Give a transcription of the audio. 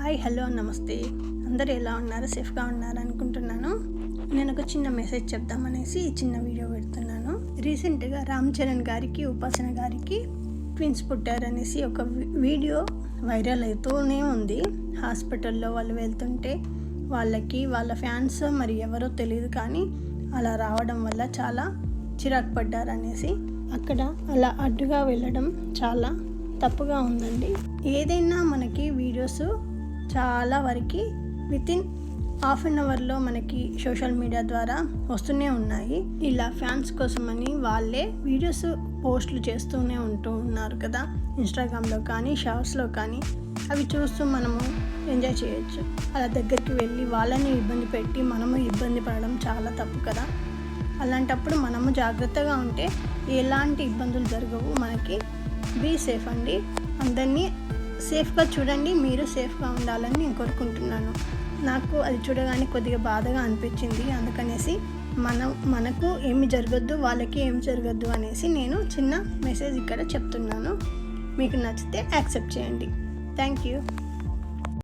Hi hello నమస్తే. అందరూ ఎలా ఉన్నారు? సేఫ్గా ఉన్నారు అనుకుంటున్నాను. నేను ఒక చిన్న మెసేజ్ చెప్దామనేసి ఈ చిన్న వీడియో పెడుతున్నాను. రీసెంట్గా రామ్ చరణ్ గారికి, ఉపాసన గారికి ట్విన్స్ పుట్టారనేసి ఒక వీడియో వైరల్ అవుతూనే ఉంది. హాస్పిటల్లో వాళ్ళు వెళ్తుంటే వాళ్ళ ఫ్యాన్స్ మరి ఎవరో తెలియదు కానీ అలా రావడం వల్ల చాలా చిరాకు పడ్డారనేసి అక్కడ అలా అడ్డుగా వెళ్ళడం చాలా తప్పుగా ఉందండి. ఏదైనా మనకి వీడియోస్ చాలా వరకు వితిన్ హాఫ్ అన్ అవర్లో మనకి సోషల్ మీడియా ద్వారా వస్తూనే ఉన్నాయి. ఇలా ఫ్యాన్స్ కోసమని వాళ్ళే వీడియోస్ పోస్టులు చేస్తూనే ఉన్నారు కదా, ఇన్స్టాగ్రామ్లో కానీ షార్ట్స్లో కానీ. అవి చూస్తూ మనము ఎంజాయ్ చేయొచ్చు. అలా దగ్గరికి వెళ్ళి వాళ్ళని ఇబ్బంది పెట్టి మనము ఇబ్బంది పడడం చాలా తప్పు కదా. అలాంటప్పుడు మనము జాగ్రత్తగా ఉంటే ఎలాంటి ఇబ్బందులు జరగవు మనకి. బీ సేఫ్ అండి. అందరినీ సేఫ్గా చూడండి. మీరు సేఫ్గా ఉండాలని నేను కోరుకుంటున్నాను. నాకు అది చూడగానే కొద్దిగా బాధగా అనిపించింది. అందుకనేసి మనకు ఏమి జరగద్దు, వాళ్ళకి ఏమి జరగద్దు అనేసి నేను చిన్న మెసేజ్ ఇక్కడ చెప్తున్నాను. మీకు నచ్చితే యాక్సెప్ట్ చేయండి. Thank you.